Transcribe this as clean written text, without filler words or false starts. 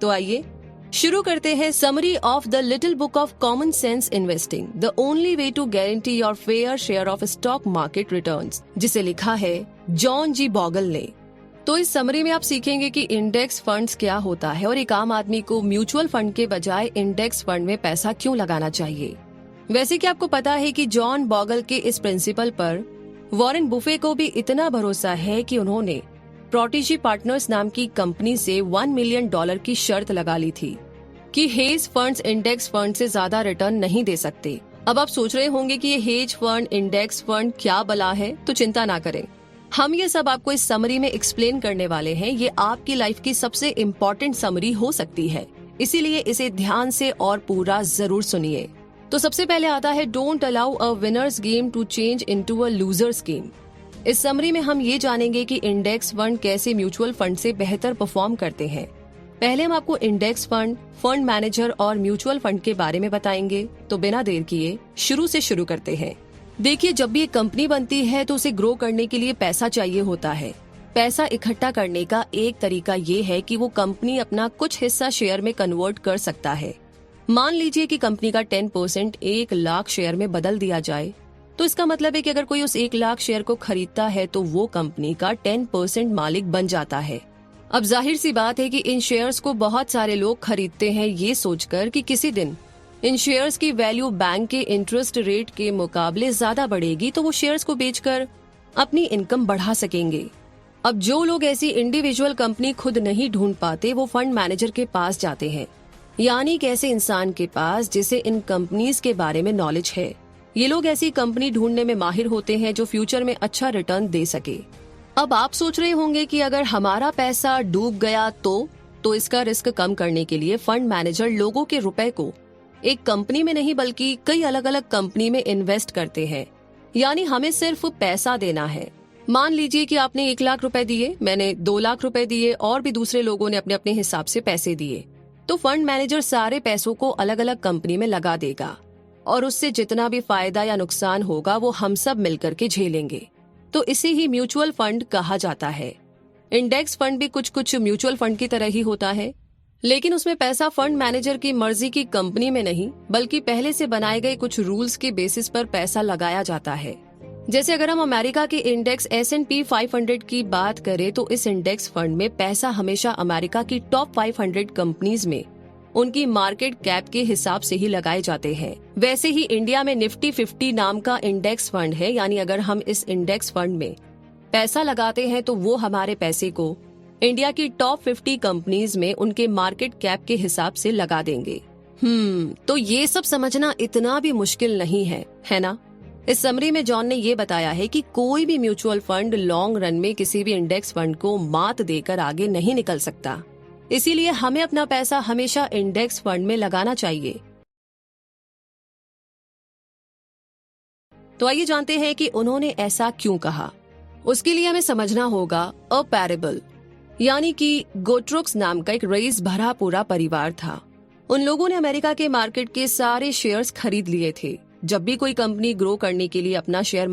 तो आइए शुरू करते हैं summary of the little book of common sense investing, the only way to guarantee your fair share of stock market returns, जिसे लिखा है जॉन जी बॉगल ने। तो इस समरी में आप सीखेंगे कि इंडेक्स फंड्स क्या होता है और एक आम आदमी को म्यूचुअल फंड के बजाय इंडेक्स फंड में पैसा क्यों लगाना चाहिए। वैसे कि आपको पता है कि जॉन बॉगल के इस प्रिंसिपल पर वॉरेन बुफे को भी इतना भरोसा है कि उन्होंने प्रोटेजी पार्टनर्स नाम की कंपनी से $1 मिलियन की शर्त लगा ली थी कि हेज फंड्स इंडेक्स फंड से ज्यादा रिटर्न नहीं दे सकते। अब आप सोच रहे होंगे कि ये हेज फंड इंडेक्स फंड क्या बला है, तो चिंता ना करें, हम ये सब आपको इस समरी में एक्सप्लेन करने वाले हैं। ये आपकी लाइफ की सबसे इम्पोर्टेंट समरी हो सकती है, इसीलिए इसे ध्यान से और पूरा जरूर सुनिए। तो सबसे पहले आता है don't allow a winner's game to change into a loser's game. इस समरी में हम ये जानेंगे कि इंडेक्स फंड कैसे म्यूचुअल फंड से बेहतर परफॉर्म करते हैं। पहले हम आपको इंडेक्स फंड, फंड मैनेजर और म्यूचुअल फंड के बारे में बताएंगे। तो बिना देर किए शुरू करते हैं। देखिए, जब भी एक कंपनी बनती है तो उसे ग्रो करने के लिए पैसा चाहिए होता है। पैसा इकट्ठा करने का एक तरीका ये है कि वो कंपनी अपना कुछ हिस्सा शेयर में कन्वर्ट कर सकता है। मान लीजिए कि कंपनी का 10% 1 लाख शेयर में बदल दिया जाए, तो इसका मतलब है कि अगर कोई उस 1 लाख शेयर को खरीदता है तो वो कंपनी का 10% मालिक बन जाता है। अब जाहिर सी बात है कि इन शेयर्स को बहुत सारे लोग खरीदते हैं ये सोचकर कि किसी दिन इन शेयर्स की वैल्यू बैंक के इंटरेस्ट रेट के मुकाबले ज्यादा बढ़ेगी, तो वो शेयर्स को बेचकर अपनी इनकम बढ़ा सकेंगे। अब जो लोग ऐसी इंडिविजुअल कंपनी खुद नहीं ढूंढ पाते, वो फंड मैनेजर के पास जाते हैं, यानी कि ऐसे इंसान के पास जिसे इन कंपनीज के बारे में नॉलेज है। ये लोग ऐसी कंपनी ढूंढने में माहिर होते हैं जो फ्यूचर में अच्छा रिटर्न दे सके। अब आप सोच रहे होंगे कि अगर हमारा पैसा डूब गया तो इसका रिस्क कम करने के लिए फंड मैनेजर लोगों के रुपए को एक कंपनी में नहीं बल्कि कई अलग अलग कंपनी में इन्वेस्ट करते हैं, यानी हमें सिर्फ पैसा देना है। मान लीजिए कि आपने 1 लाख रुपए दिए, मैंने 2 लाख रुपए दिए और भी दूसरे लोगों ने अपने अपने हिसाब से पैसे दिए, तो फंड मैनेजर सारे पैसों को अलग अलग कंपनी में लगा देगा और उससे जितना भी फायदा या नुकसान होगा वो हम सब मिलकर के झेलेंगे। तो इसे ही म्यूचुअल फंड कहा जाता है। इंडेक्स फंड भी कुछ म्यूचुअल फंड की तरह ही होता है, लेकिन उसमें पैसा फंड मैनेजर की मर्जी की कंपनी में नहीं बल्कि पहले से बनाए गए कुछ रूल्स के बेसिस पर पैसा लगाया जाता है। जैसे अगर हम अमेरिका के इंडेक्स S&P 500 की बात करें तो इस इंडेक्स फंड में पैसा हमेशा अमेरिका की टॉप 500 कंपनीज में उनकी मार्केट कैप के हिसाब से ही लगाए जाते हैं। वैसे ही इंडिया में निफ्टी 50 नाम का इंडेक्स फंड है, यानी अगर हम इस इंडेक्स फंड में पैसा लगाते हैं तो वो हमारे पैसे को इंडिया की टॉप 50 कंपनीज में उनके मार्केट कैप के हिसाब से लगा देंगे। तो ये सब समझना इतना भी मुश्किल नहीं है ना। इस समरी में जॉन ने ये बताया है कि कोई भी म्यूचुअल फंड लॉन्ग रन में किसी भी इंडेक्स फंड को मात देकर आगे नहीं निकल सकता, इसीलिए हमें अपना पैसा हमेशा इंडेक्स फंड में लगाना चाहिए। तो आइए जानते हैं कि उन्होंने ऐसा क्यों कहा। उसके लिए हमें समझना होगा अ पैरेबल, यानी कि गोट्रोक्स नाम का एक रईस भरा पूरा परिवार था। उन लोगों ने अमेरिका के मार्केट के सारे शेयर्स खरीद लिए थे। जब भी कोई कंपनी ग्रो करने के लिए अपना शेयर